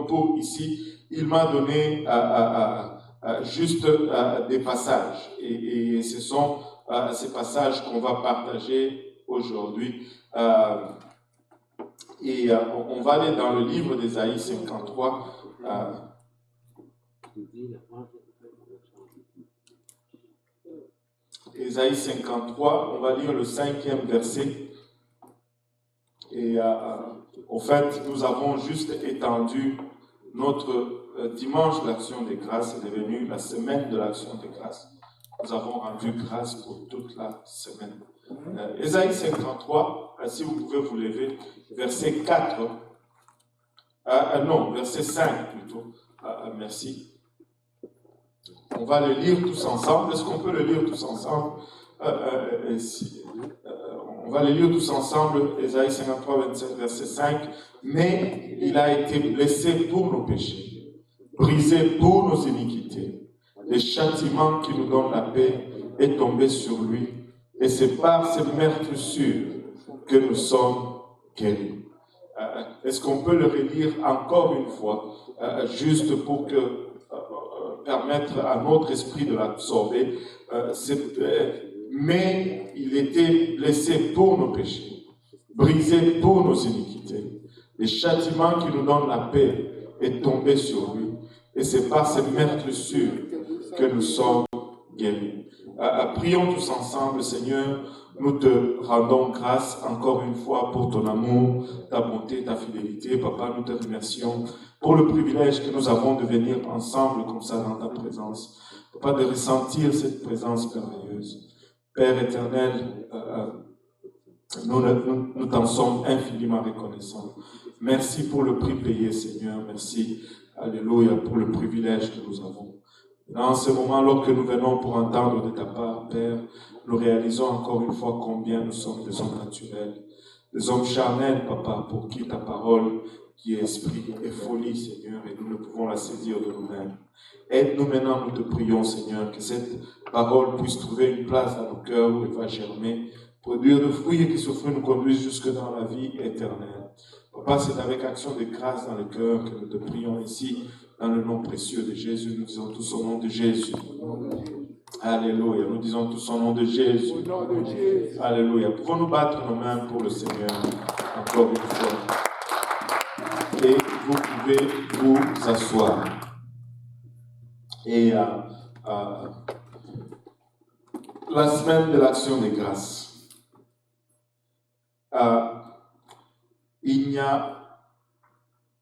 pour ici, il m'a donné juste des passages. Et ce sont ces passages qu'on va partager aujourd'hui. On va aller dans le livre d'Ésaïe 53. Ésaïe 53, on va lire le 5e verset. Et au fait, nous avons juste étendu notre dimanche de l'Action des Grâces, est devenu la semaine de l'Action des Grâces. Nous avons rendu grâce pour toute la semaine. Ésaïe 53, si vous pouvez vous lever, verset 4, verset 5 plutôt, merci. On va le lire tous ensemble. Est-ce qu'on peut le lire tous ensemble? On va le lire tous ensemble, Ésaïe 53, verset 5. Mais il a été blessé pour nos péchés, brisé pour nos iniquités. Le châtiment qui nous donne la paix est tombé sur lui. Et c'est par ses meurtrissures que nous sommes guéris. Est-ce qu'on peut le relire encore une fois, juste pour permettre à notre esprit de l'absorber? Mais il était blessé pour nos péchés, brisé pour nos iniquités. Le châtiment qui nous donne la paix est tombé sur lui. Et c'est par ses meurtrissures que nous sommes guéris. Prions tous ensemble, Seigneur. Nous te rendons grâce encore une fois pour ton amour, ta bonté, ta fidélité. Papa, nous te remercions pour le privilège que nous avons de venir ensemble comme ça dans ta présence. Papa, de ressentir cette présence merveilleuse. Père éternel, nous t'en sommes infiniment reconnaissants. Merci pour le prix payé, Seigneur. Merci, alléluia, pour le privilège que nous avons. Dans ce moment, lorsque nous venons pour entendre de ta part, Père, nous réalisons encore une fois combien nous sommes des hommes naturels, des hommes charnels, Papa, pour qui ta parole, qui est esprit et folie, Seigneur, et nous ne pouvons la saisir de nous-mêmes. Aide-nous maintenant, nous te prions, Seigneur, que cette parole puisse trouver une place dans nos cœurs où elle va germer, produire de fruits et que ce fruit nous conduise jusque dans la vie éternelle. Papa, c'est avec action de grâce dans le cœur que nous te prions ici, dans le nom précieux de Jésus. Nous disons tous au nom de Jésus. Alléluia. Nous disons tous au nom de Jésus. Alléluia. Pouvons-nous battre nos mains pour le Seigneur encore une fois. Et vous pouvez vous asseoir. Et la semaine de l'Action des Grâces. Il n'y a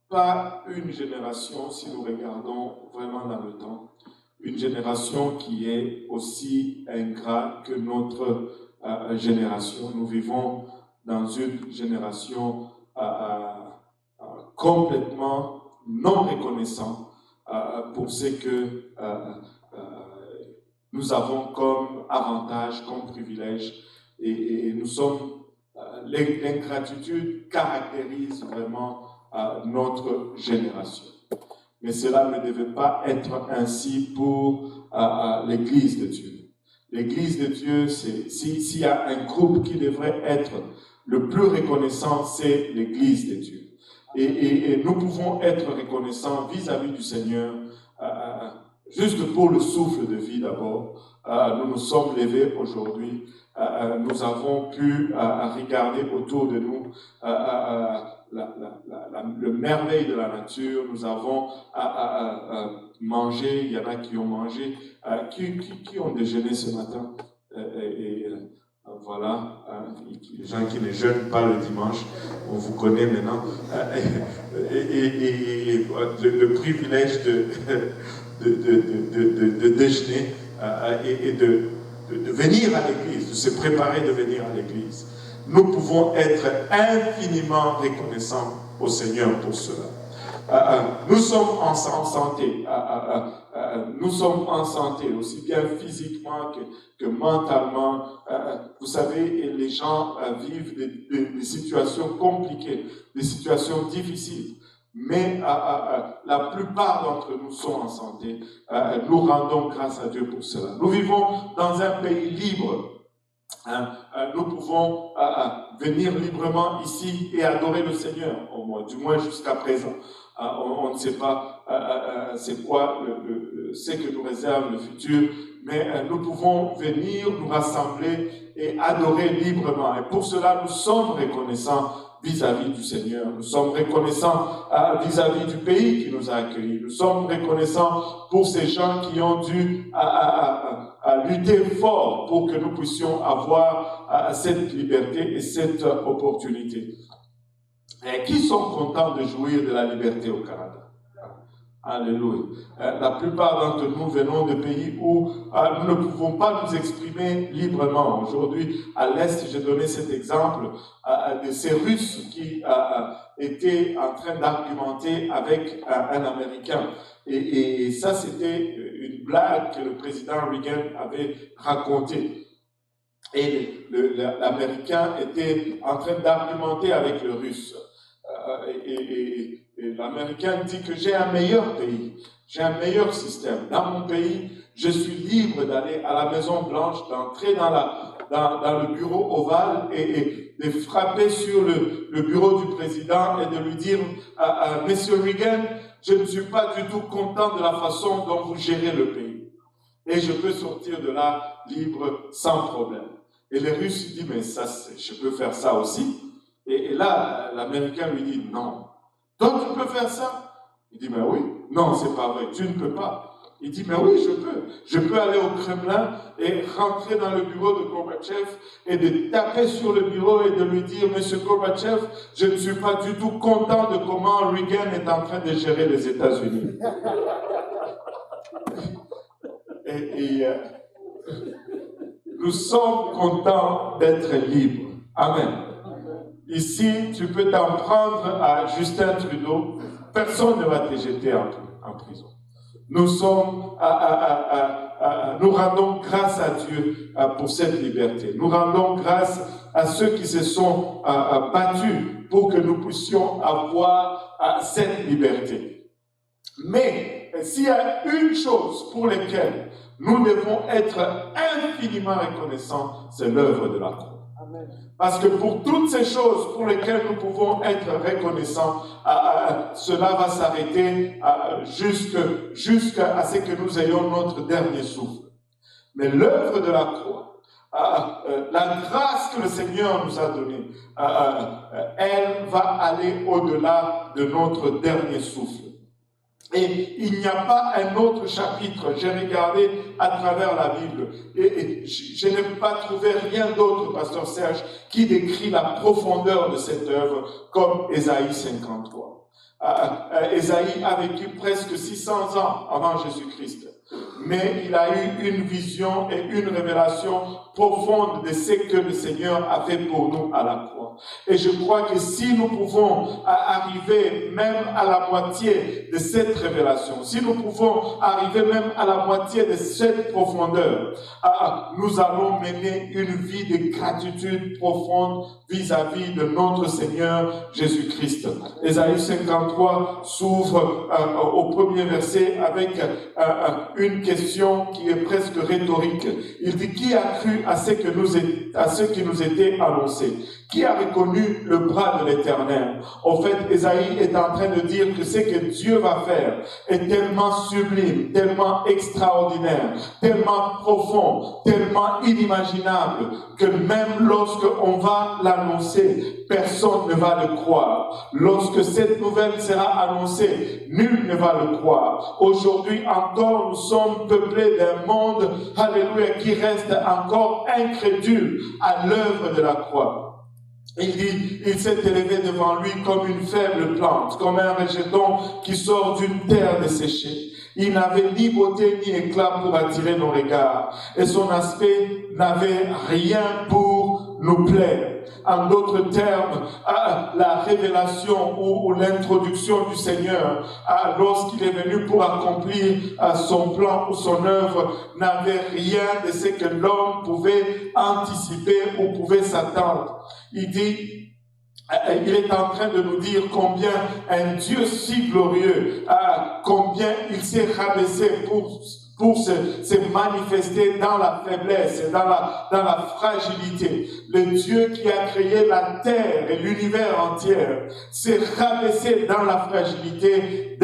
pas une génération, si nous regardons vraiment dans le temps, une génération qui est aussi ingrate que notre génération. Nous vivons dans une génération complètement non reconnaissante pour ce que nous avons comme avantage, comme privilège, et nous sommes, l'ingratitude caractérise vraiment notre génération. Mais cela ne devait pas être ainsi pour l'Église de Dieu. L'Église de Dieu, s'il y a un groupe qui devrait être le plus reconnaissant, c'est l'Église de Dieu. Et nous pouvons être reconnaissants vis-à-vis du Seigneur, juste pour le souffle de vie d'abord. Nous nous sommes levés aujourd'hui. Nous avons pu regarder autour de nous le merveille de la nature. Nous avons mangé, il y en a qui ont mangé, qui ont déjeuné ce matin. Voilà, les gens qui ne jeûnent pas le dimanche, on vous connaît maintenant. Le privilège de déjeuner et de venir à l'église, de se préparer de venir à l'église. Nous pouvons être infiniment reconnaissants au Seigneur pour cela. Nous sommes en santé. Nous sommes en santé, aussi bien physiquement que mentalement. Vous savez, les gens vivent des situations compliquées, des situations difficiles. Mais la plupart d'entre nous sont en santé. Nous rendons grâce à Dieu pour cela. Nous vivons dans un pays libre. Nous pouvons venir librement ici et adorer le Seigneur, du moins jusqu'à présent. On ne sait pas c'est quoi ce que nous réserve le futur, mais nous pouvons venir nous rassembler et adorer librement. Et pour cela, nous sommes reconnaissants vis-à-vis du Seigneur. Nous sommes reconnaissants vis-à-vis du pays qui nous a accueillis. Nous sommes reconnaissants pour ces gens qui ont dû lutter fort pour que nous puissions avoir cette liberté et cette opportunité. Et qui sont contents de jouir de la liberté au Canada? Alléluia. La plupart d'entre nous venons de pays où nous ne pouvons pas nous exprimer librement. Aujourd'hui, à l'Est, j'ai donné cet exemple de ces Russes qui étaient en train d'argumenter avec un Américain. Et ça, c'était une blague que le président Reagan avait racontée. Et l'Américain était en train d'argumenter avec le Russe. Et l'Américain dit que j'ai un meilleur pays, j'ai un meilleur système. Dans mon pays, je suis libre d'aller à la Maison Blanche, d'entrer dans le bureau ovale et de frapper sur le bureau du président et de lui dire « Monsieur Reagan, je ne suis pas du tout content de la façon dont vous gérez le pays. Et je peux sortir de là libre sans problème. » Et les Russes disent « Mais ça, je peux faire ça aussi. » Et là, l'Américain lui dit « Non. Toi, tu peux faire ça ?» Il dit « Mais oui. » « Non, c'est pas vrai. Tu ne peux pas. » Il dit « Mais oui, je peux. Je peux aller au Kremlin et rentrer dans le bureau de Gorbatchev et de taper sur le bureau et de lui dire « Monsieur Gorbatchev, je ne suis pas du tout content de comment Reagan est en train de gérer les États-Unis. » Et nous sommes contents d'être libres. Amen. Ici, tu peux t'en prendre à Justin Trudeau. Personne ne va te jeter en prison. Nous rendons grâce à Dieu pour cette liberté. Nous rendons grâce à ceux qui se sont battus pour que nous puissions avoir cette liberté. Mais s'il y a une chose pour laquelle nous devons être infiniment reconnaissants, c'est l'œuvre de la croix. Parce que pour toutes ces choses pour lesquelles nous pouvons être reconnaissants, cela va s'arrêter jusqu'à ce que nous ayons notre dernier souffle. Mais l'œuvre de la croix, la grâce que le Seigneur nous a donnée, elle va aller au-delà de notre dernier souffle. Et il n'y a pas un autre chapitre, j'ai regardé à travers la Bible, et je n'ai pas trouvé rien d'autre, Pasteur Serge, qui décrit la profondeur de cette œuvre comme Ésaïe 53. Ésaïe a vécu presque 600 ans avant Jésus-Christ, mais il a eu une vision et une révélation profonde de ce que le Seigneur a fait pour nous à la croix. Et je crois que si nous pouvons arriver même à la moitié de cette révélation, si nous pouvons arriver même à la moitié de cette profondeur, nous allons mener une vie de gratitude profonde vis-à-vis de notre Seigneur Jésus-Christ. Ésaïe 53 s'ouvre au premier verset avec une question qui est presque rhétorique. Il dit « Qui a cru à ce qui nous était annoncé? Qui a reconnu le bras de l'Éternel ?» En fait, Ésaïe est en train de dire que ce que Dieu va faire est tellement sublime, tellement extraordinaire, tellement profond, tellement inimaginable, que même lorsqu'on va l'annoncer, personne ne va le croire. Lorsque cette nouvelle sera annoncée, nul ne va le croire. Aujourd'hui encore, nous sommes peuplés d'un monde, alléluia, qui reste encore incrédule à l'œuvre de la croix. Il dit, il s'est élevé devant lui comme une faible plante, comme un rejeton qui sort d'une terre desséchée. Il n'avait ni beauté ni éclat pour attirer nos regards, et son aspect n'avait rien pour nous plaire. En d'autres termes, la révélation ou l'introduction du Seigneur, lorsqu'il est venu pour accomplir son plan ou son œuvre, n'avait rien de ce que l'homme pouvait anticiper ou pouvait s'attendre. Il dit, il est en train de nous dire combien un Dieu si glorieux, combien il s'est rabaissé pour se manifester dans la faiblesse et dans la fragilité. Le Dieu qui a créé la terre et l'univers entier s'est rabaissé dans la fragilité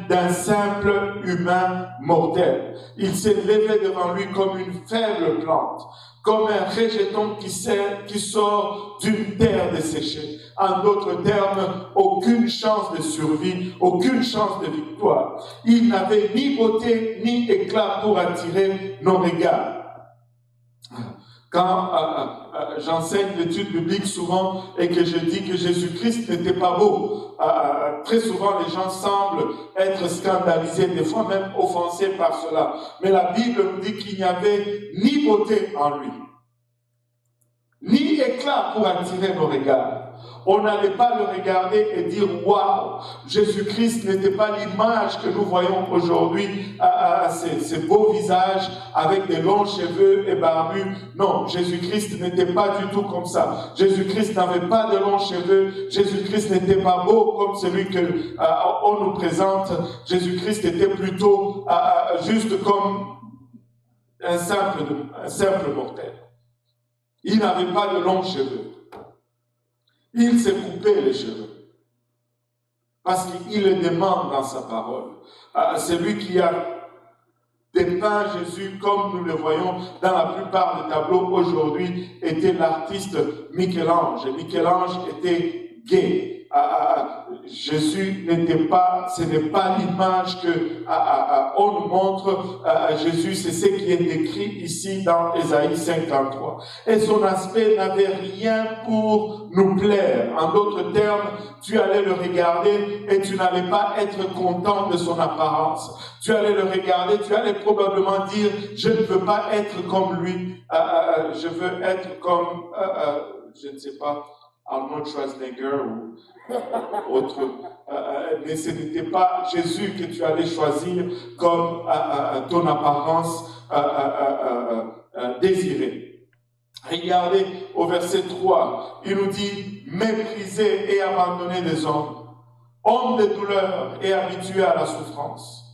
d'un simple humain mortel. Il s'est levé devant lui comme une faible plante, comme un rejeton qui sort d'une terre desséchée. En d'autres termes, aucune chance de survie, aucune chance de victoire. Il n'avait ni beauté ni éclat pour attirer nos regards. Quand j'enseigne l'étude biblique souvent et que je dis que Jésus-Christ n'était pas beau, très souvent les gens semblent être scandalisés, des fois même offensés par cela. Mais la Bible nous dit qu'il n'y avait ni beauté en lui, ni éclat pour attirer nos regards. On n'allait pas le regarder et dire « Waouh !» Jésus-Christ n'était pas l'image que nous voyons aujourd'hui, ces beaux visages avec des longs cheveux et barbus. Non, Jésus-Christ n'était pas du tout comme ça. Jésus-Christ n'avait pas de longs cheveux. Jésus-Christ n'était pas beau comme celui qu'on nous présente. Jésus-Christ était plutôt juste comme un simple mortel. Il n'avait pas de longs cheveux. Il s'est coupé les cheveux. Parce qu'il le demande dans sa parole. Celui qui a dépeint Jésus comme nous le voyons dans la plupart des tableaux aujourd'hui était l'artiste Michel-Ange. Et Michel-Ange était gay. Jésus ce n'est pas l'image que on nous montre. Jésus, c'est ce qui est décrit ici dans Ésaïe 53. Et son aspect n'avait rien pour nous plaire. En d'autres termes, tu allais le regarder et tu n'allais pas être content de son apparence. Tu allais le regarder, tu allais probablement dire, je ne veux pas être comme lui, je veux être comme, je ne sais pas, Arnold Schwarzenegger ou autre. Mais ce n'était pas Jésus que tu allais choisir comme ton apparence désirée. Regardez au verset 3, il nous dit « Méprisé et abandonné des hommes, homme de douleur et habitué à la souffrance. »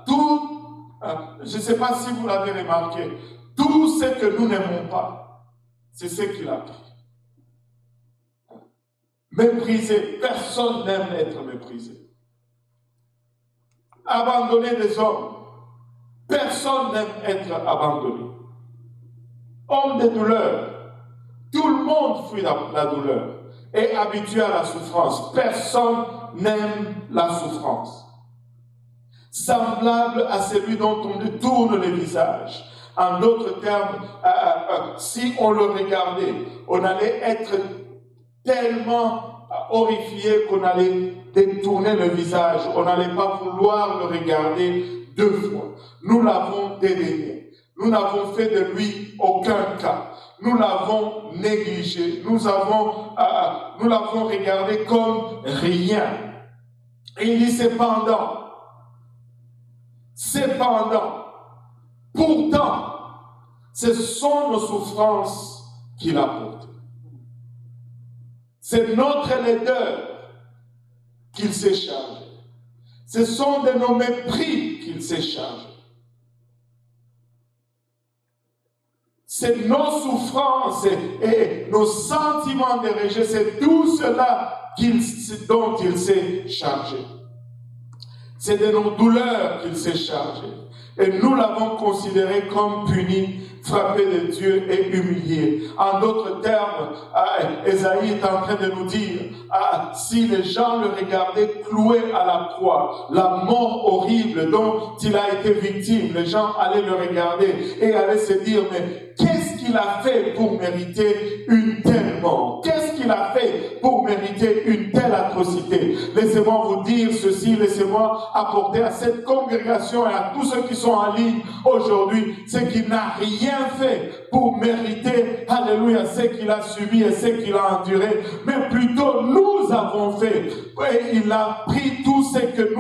Je ne sais pas si vous l'avez remarqué, tout ce que nous n'aimons pas, c'est ce qu'il a pris. Méprisé, personne n'aime être méprisé. Abandonné des hommes, personne n'aime être abandonné. Homme de douleur, tout le monde fuit la douleur et habitué à la souffrance. Personne n'aime la souffrance. Semblable à celui dont on détourne le visage. En d'autres termes, si on le regardait, on allait être tellement horrifié qu'on allait détourner le visage. On n'allait pas vouloir le regarder deux fois. Nous l'avons dédaigné. Nous n'avons fait de lui aucun cas. Nous l'avons négligé. Nous l'avons regardé comme rien. Et il dit cependant, pourtant, ce sont nos souffrances qu'il a portées. C'est notre laideur qu'il s'est chargé. Ce sont de nos mépris qu'il s'est chargé. C'est nos souffrances et nos sentiments de rejet, c'est tout cela dont il s'est chargé. C'est de nos douleurs qu'il s'est chargé. Et nous l'avons considéré comme puni, frappé de Dieu et humilié. En d'autres termes, Ésaïe est en train de nous dire, si les gens le regardaient cloué à la croix, la mort horrible dont il a été victime, les gens allaient le regarder et allaient se dire, mais qu'est-ce qu'il a fait pour mériter une telle mort? Qu'est-ce qu'il a fait pour mériter une telle atrocité? Laissez-moi vous dire ceci, laissez-moi apporter à cette congrégation et à tous ceux qui sont en ligne aujourd'hui, c'est qu'il n'a rien fait pour mériter, alléluia, ce qu'il a subi et ce qu'il a enduré, mais plutôt nous avons fait. Et il a pris tout ce que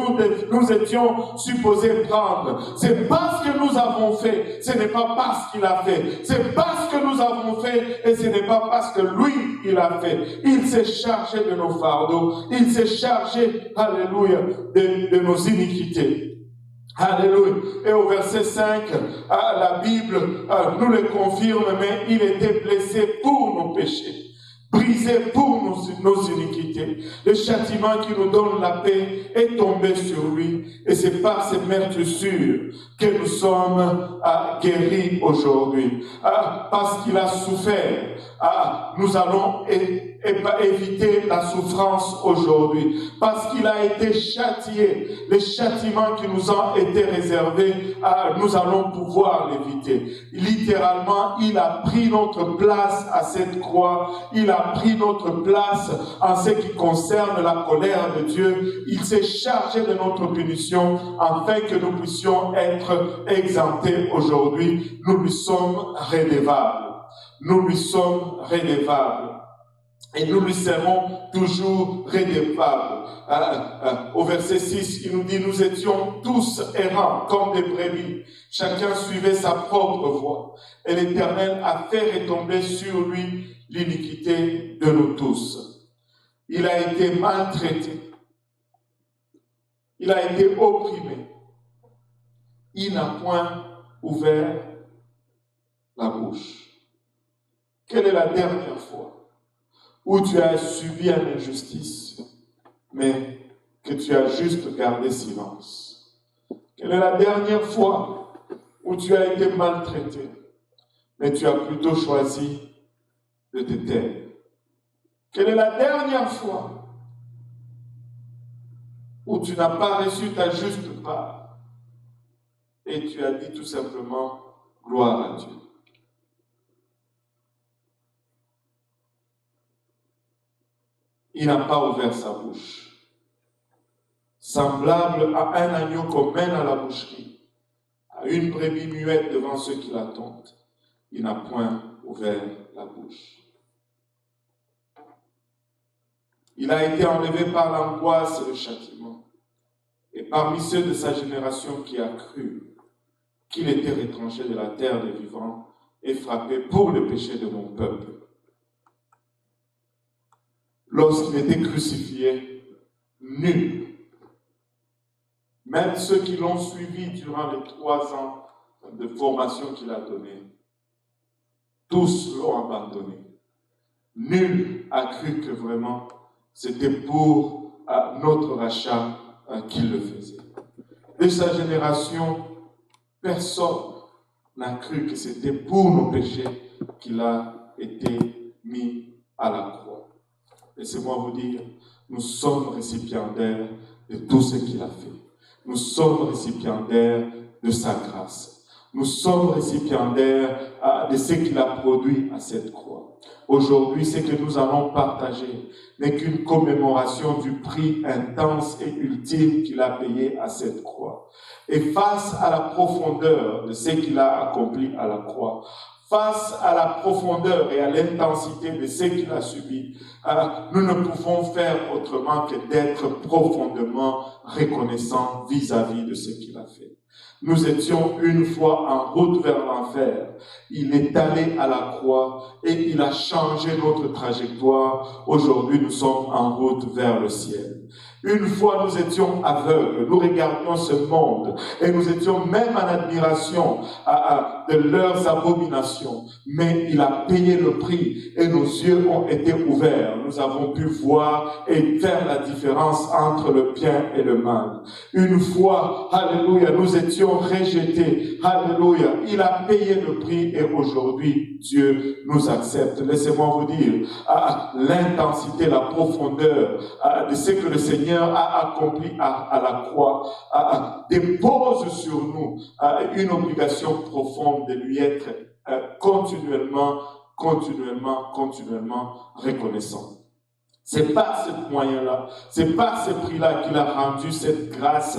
nous étions supposés prendre. C'est parce que nous avons fait, ce n'est pas parce qu'il a fait. C'est parce que nous avons fait et ce n'est pas parce que lui, il a fait. Il s'est chargé de nos fardeaux. Il s'est chargé, alléluia, de nos iniquités. Alléluia. Et au verset 5, la Bible nous le confirme, mais il était blessé pour nos péchés, brisé pour nos iniquités. Le châtiment qui nous donne la paix est tombé sur lui. Et c'est par ces meurtrissures que nous sommes guéris aujourd'hui. Parce qu'il a souffert, nous allons éviter la souffrance aujourd'hui. Parce qu'il a été châtié, les châtiments qui nous ont été réservés, nous allons pouvoir l'éviter. Littéralement, il a pris notre place à cette croix. Il a pris notre place en ce qui concerne la colère de Dieu. Il s'est chargé de notre punition afin que nous puissions être exemptés aujourd'hui. Nous lui sommes redevables. Nous lui sommes redevables. Et nous lui serons toujours redevables. Au verset 6, il nous dit, nous étions tous errants comme des brebis. Chacun suivait sa propre voie. Et l'Éternel a fait retomber sur lui l'iniquité de nous tous. Il a été maltraité. Il a été opprimé. Il n'a point ouvert la bouche. Quelle est la dernière fois où tu as subi une injustice, mais que tu as juste gardé silence? Quelle est la dernière fois où tu as été maltraité, mais tu as plutôt choisi de te taire? Quelle est la dernière fois où tu n'as pas reçu ta juste part et tu as dit tout simplement gloire à Dieu? Il n'a pas ouvert sa bouche. Semblable à un agneau qu'on mène à la boucherie, à une brebis muette devant ceux qui l'attendent, il n'a point ouvert la bouche. Il a été enlevé par l'angoisse et le châtiment. Et parmi ceux de sa génération qui a cru qu'il était retranché de la terre des vivants et frappé pour le péché de mon peuple, lorsqu'il était crucifié, nul, même ceux qui l'ont suivi durant les 3 ans de formation qu'il a donné, tous l'ont abandonné. Nul a cru que vraiment c'était pour notre rachat qu'il le faisait. De sa génération, personne n'a cru que c'était pour nos péchés qu'il a été mis à la croix. Laissez-moi vous dire, nous sommes récipiendaires de tout ce qu'il a fait. Nous sommes récipiendaires de sa grâce. Nous sommes récipiendaires de ce qu'il a produit à cette croix. Aujourd'hui, ce que nous allons partager n'est qu'une commémoration du prix intense et ultime qu'il a payé à cette croix. Et face à la profondeur de ce qu'il a accompli à la croix, face à la profondeur et à l'intensité de ce qu'il a subi, nous ne pouvons faire autrement que d'être profondément reconnaissants vis-à-vis de ce qu'il a fait. Nous étions une fois en route vers l'enfer. Il est allé à la croix et il a changé notre trajectoire. Aujourd'hui, nous sommes en route vers le ciel. Une fois, nous étions aveugles, nous regardions ce monde et nous étions même en admiration de leurs abominations. Mais il a payé le prix et nos yeux ont été ouverts. Nous avons pu voir et faire la différence entre le bien et le mal. Une fois, alléluia, nous étions rejetés. Alléluia, il a payé le prix et aujourd'hui, Dieu nous accepte. Laissez-moi vous dire l'intensité, la profondeur de ce que le Seigneur a accompli à la croix, dépose sur nous une obligation profonde de lui être continuellement reconnaissant. C'est par ce moyen-là, c'est par ce prix-là qu'il a rendu cette grâce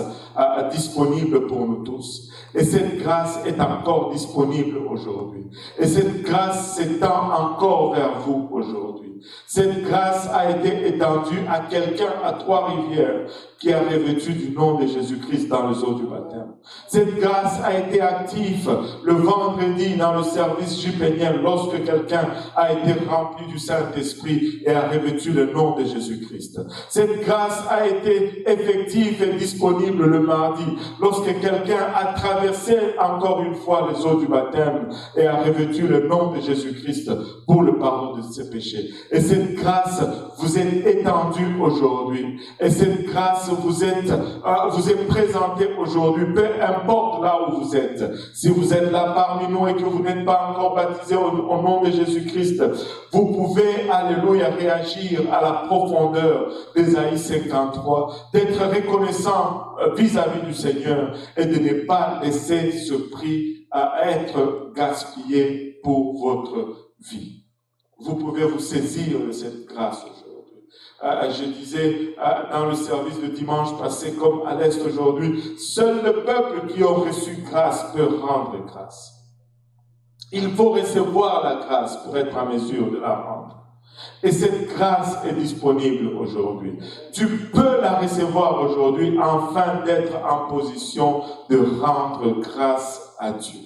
disponible pour nous tous. Et cette grâce est encore disponible aujourd'hui. Et cette grâce s'étend encore vers vous aujourd'hui. aujourd'hui. Cette grâce a été étendue à quelqu'un à Trois-Rivières qui a revêtu du nom de Jésus-Christ dans les eaux du baptême. Cette grâce a été active le vendredi dans le service jupénien lorsque quelqu'un a été rempli du Saint-Esprit et a revêtu le nom de Jésus-Christ. Cette grâce a été effective et disponible le mardi lorsque quelqu'un a traversé encore une fois les eaux du baptême et a revêtu le nom de Jésus-Christ pour le pardon de ses péchés. Et cette grâce vous est étendue aujourd'hui. Et cette grâce vous est présentée aujourd'hui, peu importe là où vous êtes. Si vous êtes là parmi nous et que vous n'êtes pas encore baptisé au nom de Jésus-Christ, vous pouvez, alléluia, réagir à la profondeur d'Ésaïe 53, d'être reconnaissant vis-à-vis du Seigneur et de ne pas laisser ce prix à être gaspillé pour votre vie. Vous pouvez vous saisir de cette grâce aujourd'hui. Je disais dans le service de dimanche passé comme à l'Est aujourd'hui, seul le peuple qui a reçu grâce peut rendre grâce. Il faut recevoir la grâce pour être en mesure de la rendre. Et cette grâce est disponible aujourd'hui. Tu peux la recevoir aujourd'hui afin d'être en position de rendre grâce à Dieu.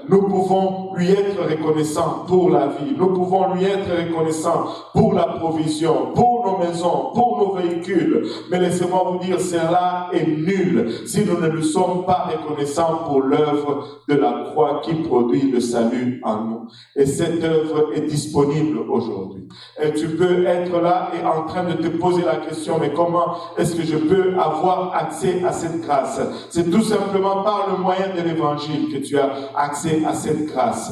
Nous pouvons lui être reconnaissants pour la vie. Nous pouvons lui être reconnaissants pour la provision, pour nos maisons, pour nos véhicules. Mais laissez-moi vous dire, cela est nul si nous ne nous sommes pas reconnaissants pour l'œuvre de la croix qui produit le salut en nous. Et cette œuvre est disponible aujourd'hui. Et tu peux être là et en train de te poser la question, mais comment est-ce que je peux avoir accès à cette grâce? C'est tout simplement par le moyen de l'évangile que tu as accès à cette grâce.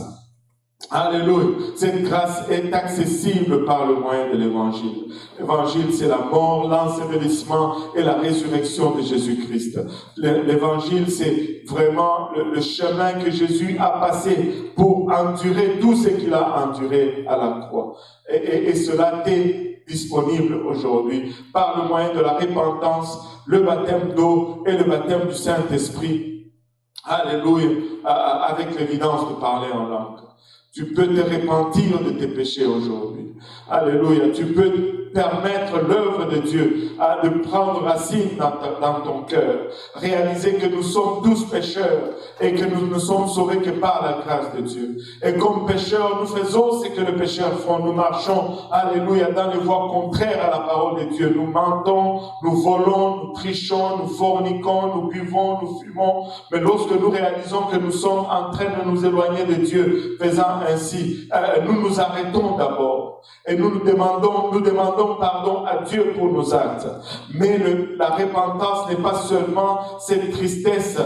Alléluia. Cette grâce est accessible par le moyen de l'évangile. L'évangile, c'est la mort, l'ensevelissement et la résurrection de Jésus-Christ. L'évangile, c'est vraiment le chemin que Jésus a passé pour endurer tout ce qu'il a enduré à la croix. Et cela est disponible aujourd'hui par le moyen de la repentance, le baptême d'eau et le baptême du Saint-Esprit. Alléluia, avec l'évidence de parler en langue. Tu peux te repentir de tes péchés aujourd'hui. Alléluia, tu peux permettre l'œuvre de Dieu de prendre racine dans ton cœur. Réaliser que nous sommes tous pécheurs et que nous ne sommes sauvés que par la grâce de Dieu. Et comme pécheurs, nous faisons ce que les pécheurs font. Nous marchons, alléluia, dans les voies contraires à la parole de Dieu. Nous mentons, nous volons, nous trichons, nous forniquons, nous buvons, nous fumons. Mais lorsque nous réalisons que nous sommes en train de nous éloigner de Dieu, faisant ainsi, nous nous arrêtons d'abord. Et nous demandons pardon à Dieu pour nos actes. Mais la repentance n'est pas seulement cette tristesse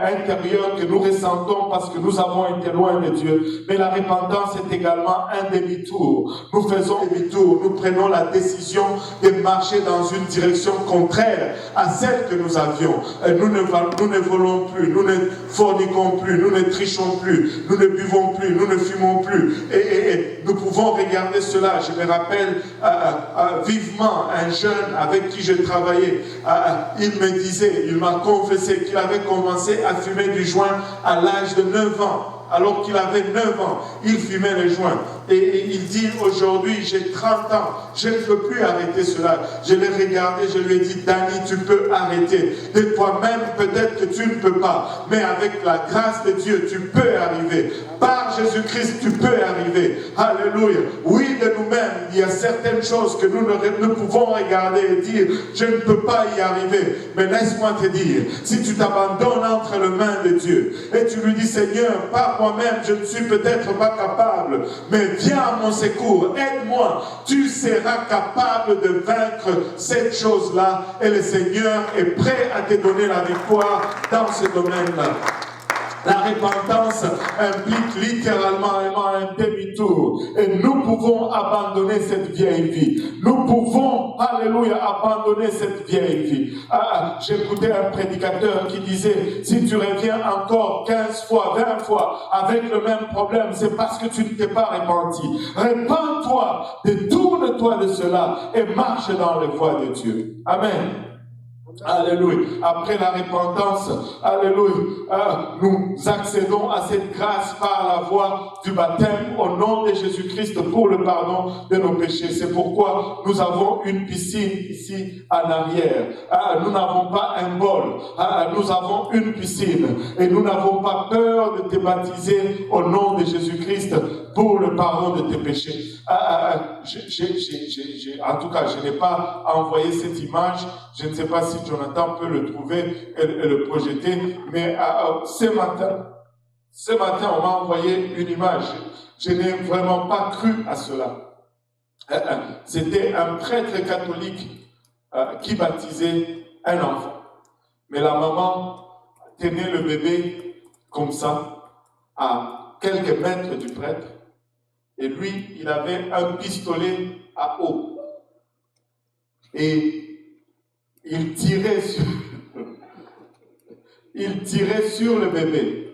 intérieure que nous ressentons parce que nous avons été loin de Dieu. Mais la repentance est également un demi-tour. Nous faisons demi-tour. Nous prenons la décision de marcher dans une direction contraire à celle que nous avions. Nous ne volons plus, nous ne forniquons plus, nous ne trichons plus, nous ne buvons plus, nous ne fumons plus. Et nous pouvons regarder cela. Je me rappelle vivement un jeune avec qui je travaillais. Il me disait, il m'a confessé qu'il avait commencé à fumer du joint à l'âge de 9 ans. Alors qu'il avait 9 ans, il fumait le joint. Et il dit, aujourd'hui, j'ai 30 ans, je ne peux plus arrêter cela. Je l'ai regardé, je lui ai dit, Danny, tu peux arrêter. De toi-même, peut-être que tu ne peux pas. Mais avec la grâce de Dieu, tu peux arriver. Par Jésus-Christ, tu peux arriver. Alléluia. Oui, de nous-mêmes, il y a certaines choses que nous ne pouvons regarder et dire, je ne peux pas y arriver. Mais laisse-moi te dire, si tu t'abandonnes entre les mains de Dieu, et tu lui dis, Seigneur, par moi-même, je ne suis peut-être pas capable, mais viens à mon secours, aide-moi, tu seras capable de vaincre cette chose-là, et le Seigneur est prêt à te donner la victoire dans ce domaine-là. La repentance implique littéralement un demi-tour. Et nous pouvons abandonner cette vieille vie. Nous pouvons, alléluia, abandonner cette vieille vie. J'écoutais un prédicateur qui disait, si tu reviens encore 15 fois, 20 fois avec le même problème, c'est parce que tu ne t'es pas repenti. Repens-toi, détourne-toi de cela et marche dans les voies de Dieu. Amen. Alléluia. Après la repentance, alléluia, nous accédons à cette grâce par la voie du baptême au nom de Jésus-Christ pour le pardon de nos péchés. C'est pourquoi nous avons une piscine ici en arrière. Nous n'avons pas un bol, nous avons une piscine et nous n'avons pas peur de te baptiser au nom de Jésus-Christ pour le pardon de tes péchés. En tout cas, je n'ai pas envoyé cette image. Je ne sais pas si Jonathan peut le trouver et le projeter, mais ce matin, on m'a envoyé une image. Je n'ai vraiment pas cru à cela. C'était un prêtre catholique qui baptisait un enfant. Mais la maman tenait le bébé comme ça, à quelques mètres du prêtre. Et lui, il avait un pistolet à eau. Et il tirait sur le bébé.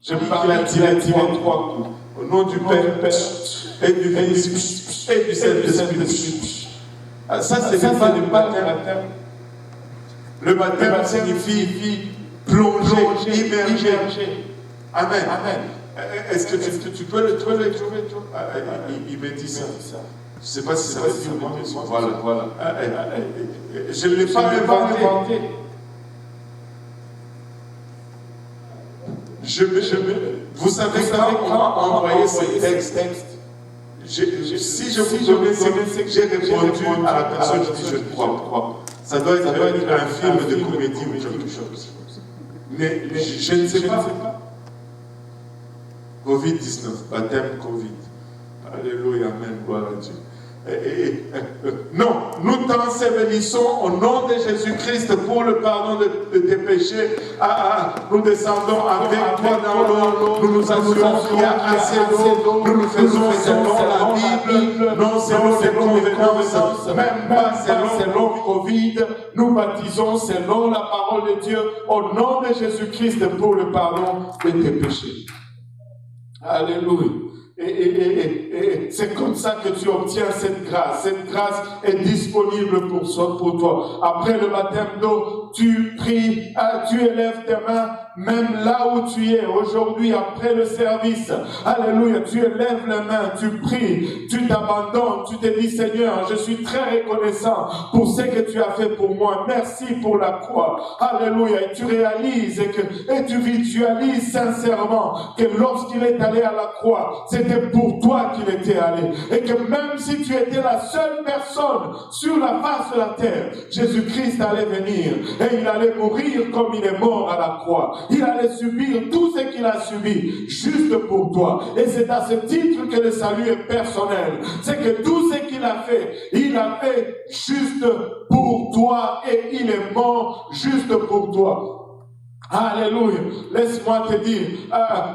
Je parlais, il a tiré 3 coups. Au nom du Père et du Fils et du Saint-Esprit. Ça, c'est pas le baptême. Le baptême signifie plonger, immerger. Amen. Est-ce que tu peux le trouver? Il me dit ça. Je ne sais pas si ça va dire moi, mais voilà. Je ne l'ai pas inventé. Vous savez quand on m'a envoyé ce texte, si je vous donnais ce que j'ai répondu à la personne qui dit je crois. Ça doit être un film de comédie ou quelque chose. Mais je ne sais pas. Covid-19, baptême Covid. Alléluia, amen, gloire à Dieu. Non, nous t'ensevelissons au nom de Jésus-Christ pour le pardon de tes péchés. Nous descendons avec toi dans l'eau. Nous nous assurons qu'il y a assez d'eau. Nous nous faisons selon la Bible, non selon les convenances, même pas selon Covid. Nous baptisons selon la parole de Dieu au nom de Jésus-Christ pour le pardon de tes péchés. Alléluia. Et c'est comme ça que tu obtiens cette grâce. Cette grâce est disponible pour toi. Après le baptême d'eau, tu pries, tu élèves tes mains, même là où tu es aujourd'hui, après le service. Alléluia, tu élèves les mains, tu pries, tu t'abandonnes, tu te dis Seigneur, je suis très reconnaissant pour ce que tu as fait pour moi. Merci pour la croix. Alléluia, et tu réalises et tu visualises sincèrement que lorsqu'il est allé à la croix, c'était pour toi qu'il était allé. Et que même si tu étais la seule personne sur la face de la terre, Jésus-Christ allait venir et il allait mourir comme il est mort à la croix. Il allait subir tout ce qu'il a subi juste pour toi. Et c'est à ce titre que le salut est personnel. C'est que tout ce qu'il a fait juste pour toi et il est mort juste pour toi. Alléluia. Laisse-moi te dire,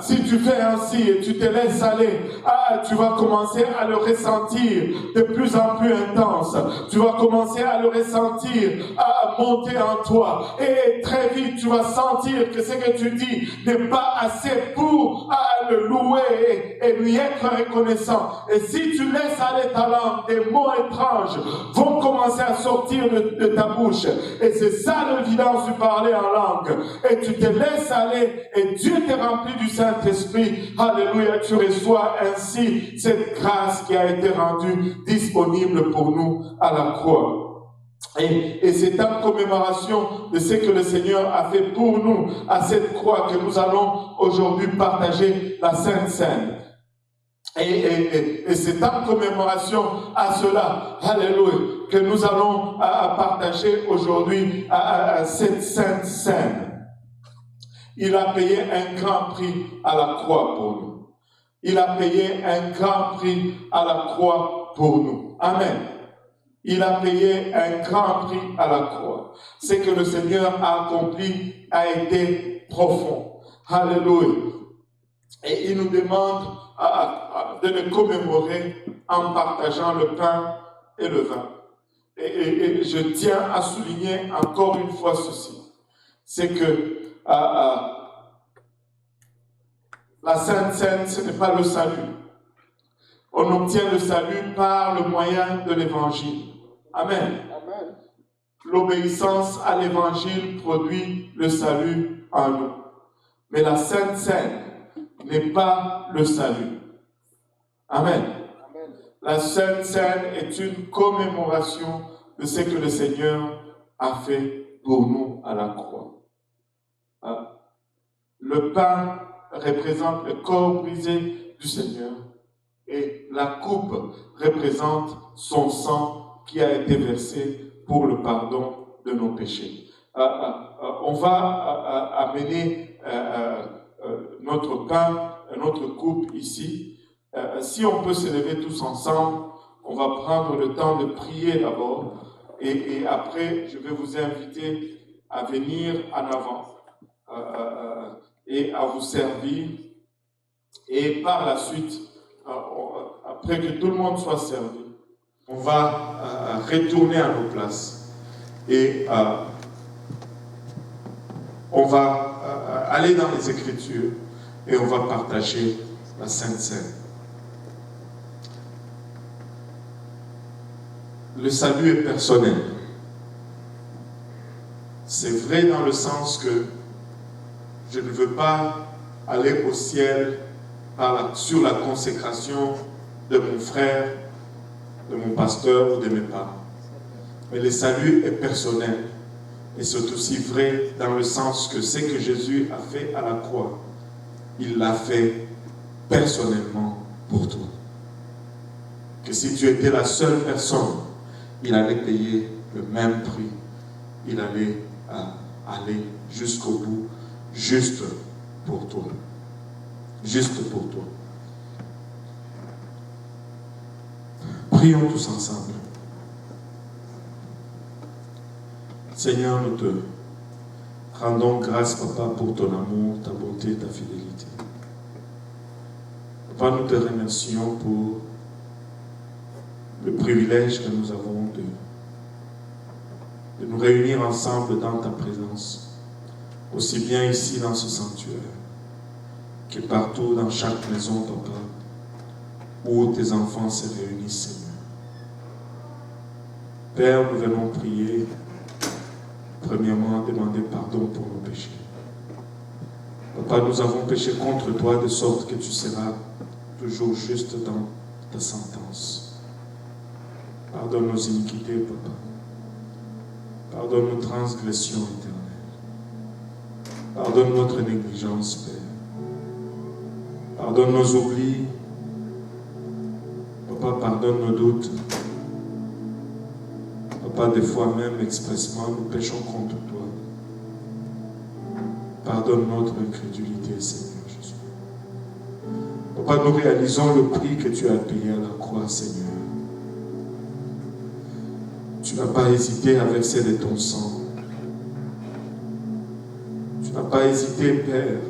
si tu fais ainsi et tu te laisses aller, tu vas commencer à le ressentir de plus en plus intense. Tu vas commencer à le ressentir monter en toi. Et très vite, tu vas sentir que ce que tu dis n'est pas assez pour le louer et lui être reconnaissant. Et si tu laisses aller ta langue, des mots étranges vont commencer à sortir de ta bouche. Et c'est ça l'évidence du parler en langue. Et tu te laisses aller et Dieu te remplit du Saint-Esprit. Alléluia, tu reçois ainsi cette grâce qui a été rendue disponible pour nous à la croix. Et c'est en commémoration de ce que le Seigneur a fait pour nous à cette croix que nous allons aujourd'hui partager la Sainte Seine. Et c'est en commémoration à cela, alléluia, que nous allons partager aujourd'hui cette Sainte Seine. Il a payé un grand prix à la croix pour nous. Il a payé un grand prix à la croix pour nous. Amen. Il a payé un grand prix à la croix. Ce que le Seigneur a accompli a été profond. Alléluia. Et il nous demande de le commémorer en partageant le pain et le vin. Et je tiens à souligner encore une fois ceci. C'est que la Sainte Seine, ce n'est pas le salut. On obtient le salut par le moyen de l'Évangile. Amen. Amen. l'obéissance à l'évangile produit le salut en nous. Mais la Sainte Seine n'est pas le salut. Amen. La Sainte Seine est une commémoration de ce que le Seigneur a fait pour nous à la croix. Le pain représente le corps brisé du Seigneur et la coupe représente son sang qui a été versé pour le pardon de nos péchés. On va amener notre pain, notre coupe ici. Si on peut se lever tous ensemble, on va prendre le temps de prier d'abord et après je vais vous inviter à venir en avant et à vous servir. Et par la suite, après que tout le monde soit servi, on va retourner à nos places et on va aller dans les Écritures et on va partager la Sainte Seine. Le salut est personnel. C'est vrai dans le sens que je ne veux pas aller au ciel sur la consécration de mon frère, de mon pasteur ou de mes parents. Mais le salut est personnel. Et c'est aussi vrai dans le sens que ce que Jésus a fait à la croix, il l'a fait personnellement pour toi. Que si tu étais la seule personne, il allait payer le même prix. Il allait aller jusqu'au bout, juste pour toi. Juste pour toi. Prions tous ensemble. Seigneur, nous te rendons grâce, Papa, pour ton amour, ta bonté, ta fidélité. Papa, nous te remercions pour le privilège que nous avons de nous réunir ensemble dans ta présence, aussi bien ici dans ce sanctuaire, que partout dans chaque maison, Papa, où tes enfants se réunissent, Seigneur. Père, nous venons prier, premièrement, demander pardon pour nos péchés. Papa, nous avons péché contre toi de sorte que tu seras toujours juste dans ta sentence. Pardonne nos iniquités, Papa. Pardonne nos transgressions éternelles. Pardonne notre négligence, Père. Pardonne nos oublis. Papa, pardonne nos doutes. Papa, des fois même expressement, nous péchons contre toi. Pardonne notre incrédulité, Seigneur Jésus. Papa, nous réalisons le prix que tu as payé à la croix, Seigneur. Tu n'as pas hésité à verser de ton sang. Tu n'as pas hésité, Père,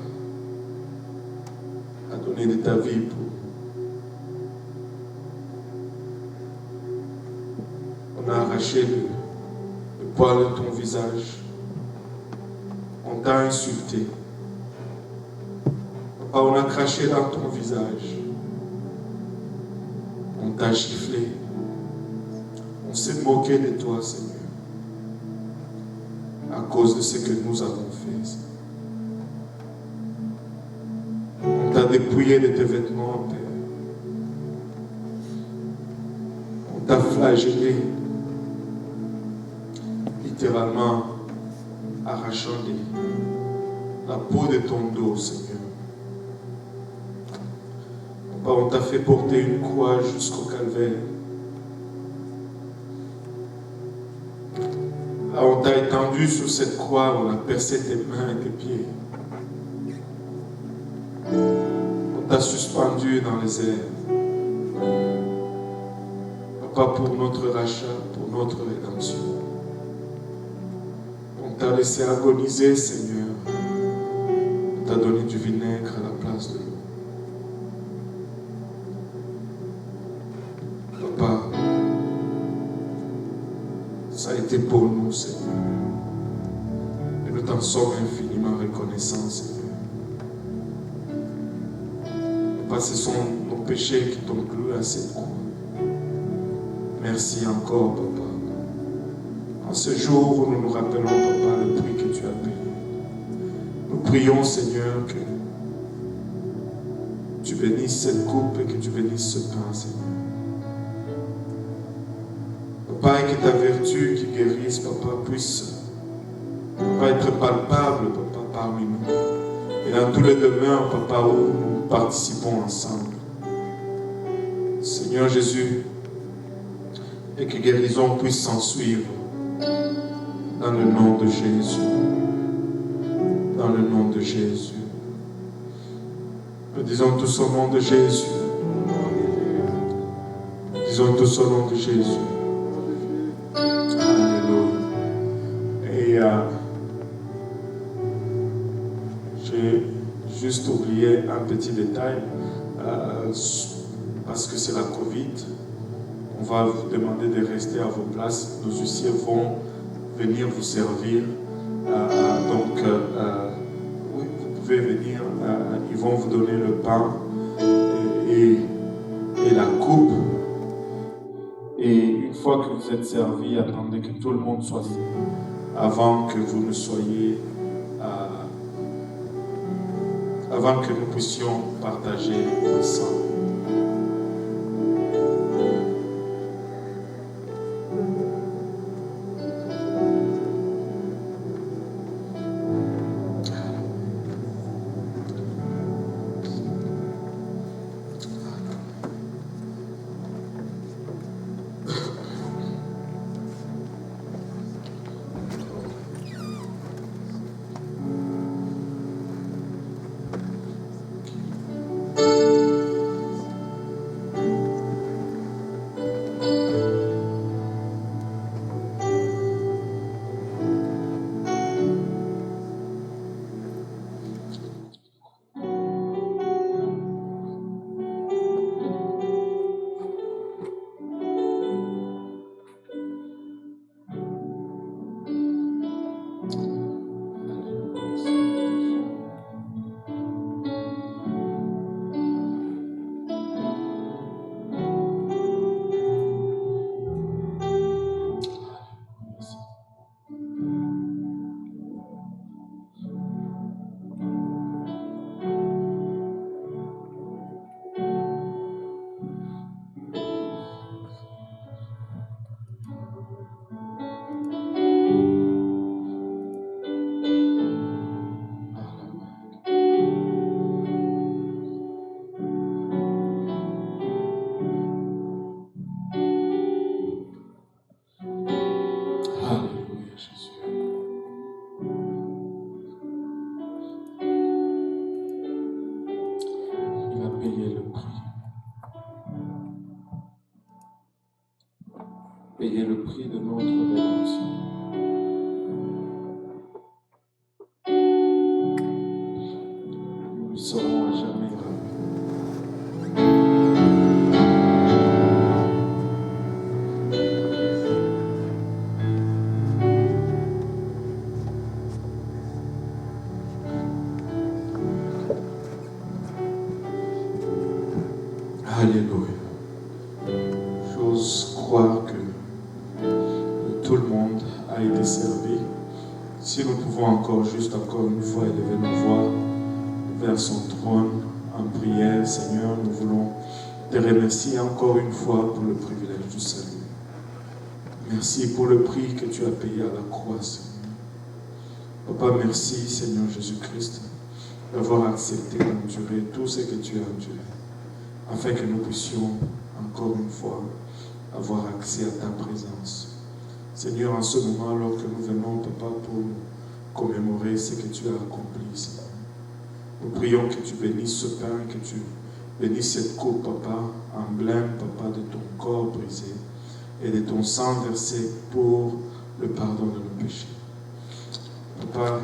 à donner de ta vie pour nous. On a arraché le poil de ton visage. On t'a insulté. Papa, on a craché dans ton visage. On t'a giflé. On s'est moqué de toi, Seigneur, à cause de ce que nous avons fait. On t'a dépouillé de tes vêtements, Père. On t'a flagellé, littéralement arrachant la peau de ton dos, Seigneur. Papa, on t'a fait porter une croix jusqu'au calvaire. Là, on t'a étendu sur cette croix, on a percé tes mains et tes pieds. On t'a suspendu dans les airs. Papa, pour notre rachat, pour notre rédemption. On t'a laissé agoniser, Seigneur. On t'a donné du vinaigre à la place de l'eau. Papa, ça a été pour nous, Seigneur. Et nous t'en sommes infiniment reconnaissants, Seigneur. Papa, ce sont nos péchés qui t'ont cloué à cette croix. Merci encore, Papa. En ce jour où nous nous rappelons, Papa, le prix que tu as payé. Nous prions, Seigneur, que tu bénisses cette coupe et que tu bénisses ce pain, Seigneur. Papa, et que ta vertu qui guérisse, Papa, puisse Papa, être palpable, Papa, parmi nous. Et dans tous les demeures, Papa, où nous participons ensemble. Seigneur Jésus, et que guérison puisse s'en suivre. Dans le nom de Jésus. Dans le nom de Jésus. Nous disons tous au nom de Jésus. Nous disons tous au nom de Jésus. Alléluia. Et j'ai juste oublié un petit détail. Parce que c'est la Covid. On va vous demander de rester à vos places. Nos huissiers vont venir vous servir. Oui, vous pouvez venir. Ils vont vous donner le pain et la coupe. Et une fois que vous êtes servis, attendez que tout le monde soit avant que vous ne soyez, avant que nous puissions partager ensemble. Payer le prix de notre rédemption. Nous serons à jamais ravis. Alléluia. J'ose croire que tout le monde a été servi. Si nous pouvons encore une fois élever nos voix vers son trône en prière, Seigneur, nous voulons te remercier encore une fois pour le privilège du salut. Merci pour le prix que tu as payé à la croix, Seigneur. Papa, merci, Seigneur Jésus-Christ, d'avoir accepté d'endurer tout ce que tu as enduré, afin que nous puissions encore une fois avoir accès à ta présence. Seigneur, en ce moment, alors que nous venons, Papa, pour commémorer ce que tu as accompli, Seigneur, nous prions que tu bénisses ce pain, que tu bénisses cette coupe, Papa, emblème, Papa, de ton corps brisé et de ton sang versé pour le pardon de nos péchés. Papa,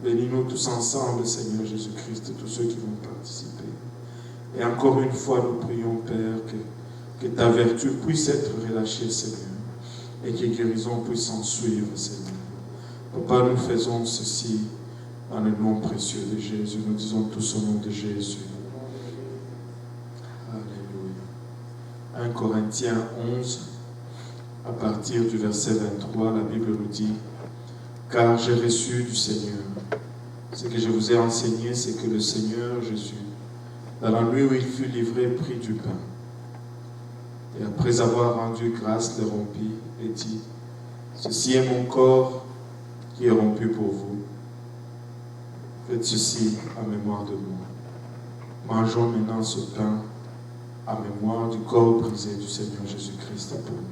bénis-nous tous ensemble, Seigneur Jésus-Christ, tous ceux qui vont participer. Et encore une fois, nous prions, Père, que ta vertu puisse être relâchée, Seigneur, et que guérison puisse s'en suivre, Seigneur. Papa, nous faisons ceci dans le nom précieux de Jésus. Nous disons tous au nom de Jésus. Alléluia. 1 Corinthiens 11, à partir du verset 23, la Bible nous dit « Car j'ai reçu du Seigneur. Ce que je vous ai enseigné, c'est que le Seigneur Jésus, dans la nuit où il fut livré, prit du pain. Et après avoir rendu grâce, le rompit et dit « Ceci est mon corps qui est rompu pour vous. Faites ceci en mémoire de moi. Mangeons maintenant ce pain en mémoire du corps brisé du Seigneur Jésus-Christ pour nous. »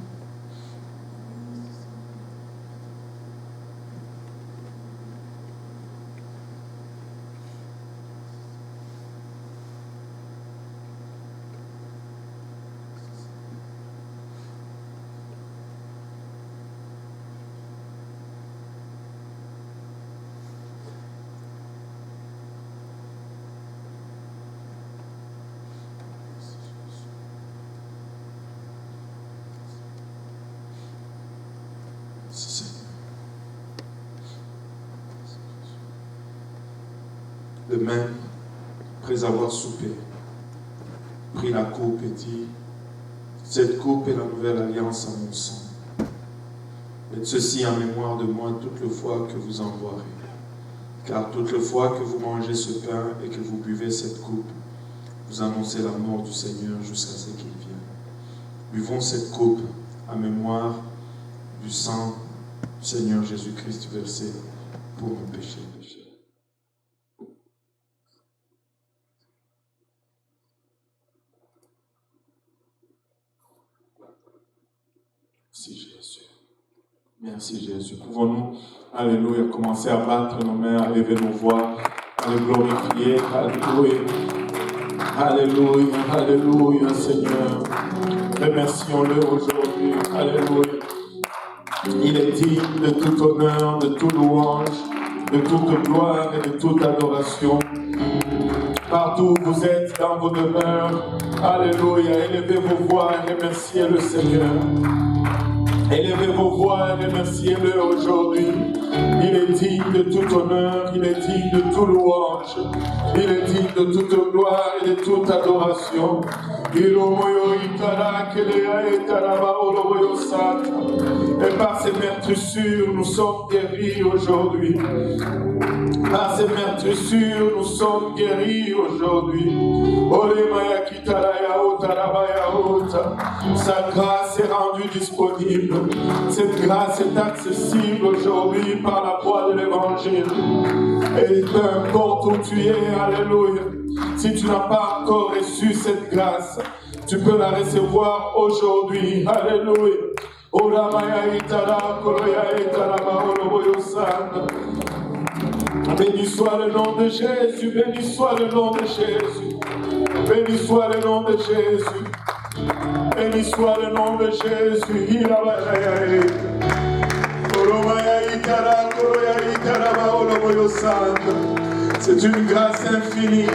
De même, après avoir soupé, prit la coupe et dit « Cette coupe est la nouvelle alliance en mon sang. Faites ceci en mémoire de moi toute la fois que vous en boirez. Car toute la fois que vous mangez ce pain et que vous buvez cette coupe, vous annoncez la mort du Seigneur jusqu'à ce qu'il vienne. Buvons cette coupe en mémoire du sang du Seigneur Jésus-Christ versé pour nos péchés. Merci Jésus. Merci Jésus. Pouvons-nous, alléluia, commencer à battre nos mains, à lever nos voix, à le glorifier. Alléluia. Alléluia, alléluia Seigneur. Remercions-le aujourd'hui. Alléluia. Il est digne de tout honneur, de toute louange, de toute gloire et de toute adoration. Partout où vous êtes dans vos demeures, alléluia, élevez vos voix et remerciez le Seigneur. Élevez vos voix et remerciez-le aujourd'hui. Il est digne de tout honneur, il est digne de toute louange, il est digne de toute gloire et de toute adoration. Et par ses meurtrissures, nous sommes guéris aujourd'hui. Par ses meurtrissures, nous sommes guéris aujourd'hui. Sa grâce est rendue disponible. Cette grâce est accessible aujourd'hui par la voie de l'évangile. Et peu importe où tu es, alléluia, si tu n'as pas encore reçu cette grâce, tu peux la recevoir aujourd'hui. Alléluia. Béni soit le nom de Jésus, béni soit le nom de Jésus, béni soit le nom de Jésus, béni soit le nom de Jésus. C'est une grâce infinie,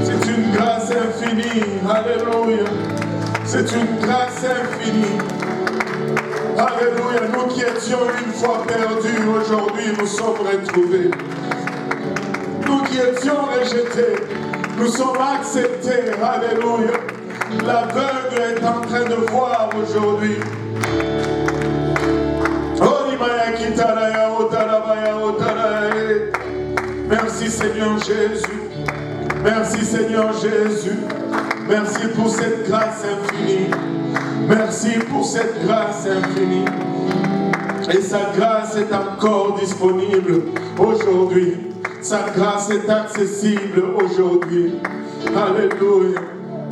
c'est une grâce infinie, alléluia, c'est une grâce infinie. Alléluia, nous qui étions une fois perdus, aujourd'hui nous sommes retrouvés. Nous qui étions rejetés, nous sommes acceptés. Alléluia. L'aveugle est en train de voir aujourd'hui. Merci Seigneur Jésus. Merci Seigneur Jésus. Merci pour cette grâce infinie. Merci pour cette grâce infinie. Et sa grâce est encore disponible aujourd'hui. Sa grâce est accessible aujourd'hui. Alléluia.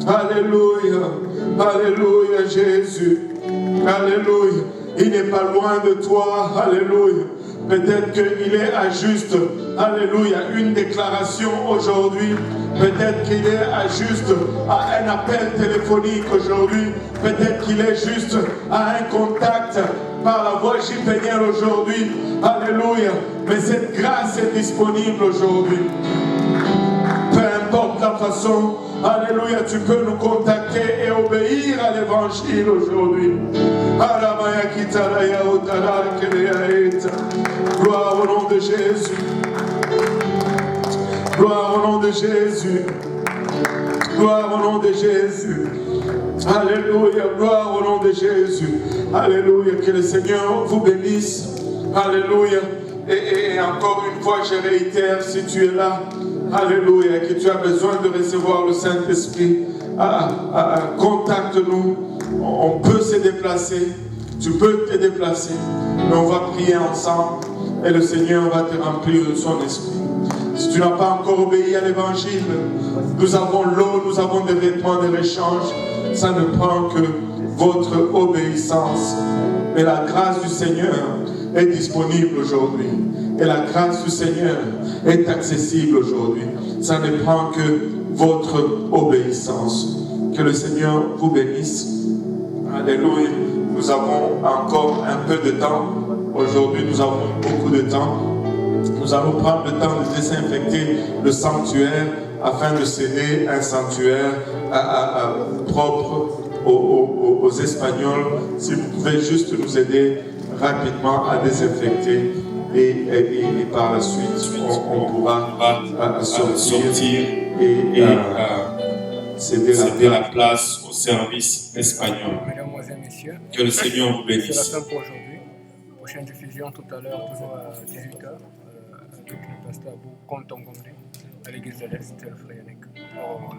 Alléluia. Alléluia Jésus. Alléluia. Il n'est pas loin de toi. Alléluia. Peut-être qu'il est à juste, alléluia, une déclaration aujourd'hui. Peut-être qu'il est à juste à un appel téléphonique aujourd'hui. Peut-être qu'il est juste à un contact par la voie JPNL aujourd'hui. Alléluia. Mais cette grâce est disponible aujourd'hui. Peu importe la façon, alléluia, tu peux nous contacter et obéir à l'évangile aujourd'hui. Gloire au nom de Jésus. Gloire au nom de Jésus. Gloire au nom de Jésus. Alléluia, gloire au nom de Jésus. Alléluia, que le Seigneur vous bénisse. Alléluia. Et encore une fois, je réitère, si tu es là, alléluia, que tu as besoin de recevoir le Saint-Esprit, contacte-nous. On peut se déplacer, tu peux te déplacer, mais on va prier ensemble et le Seigneur va te remplir de son esprit. Si tu n'as pas encore obéi à l'évangile, nous avons l'eau, nous avons des vêtements de rechange. Ça ne prend que votre obéissance. Mais la grâce du Seigneur est disponible aujourd'hui. Et la grâce du Seigneur est accessible aujourd'hui. Ça ne prend que votre obéissance. Que le Seigneur vous bénisse. Alléluia. Nous avons encore un peu de temps. Aujourd'hui, nous avons beaucoup de temps. Nous allons prendre le temps de désinfecter le sanctuaire afin de céder un sanctuaire propre aux Espagnols. Si vous pouvez juste nous aider rapidement à désinfecter et par la suite, on pourra sortir et céder la place au service espagnol. Mesdames et messieurs, que le Seigneur vous bénisse. C'est la fin pour aujourd'hui. Prochaine diffusion tout à l'heure, toujours à 18h, avec le pasteur Abou Kontongombe à l'église de l'Est, le frère Yannick. Au revoir.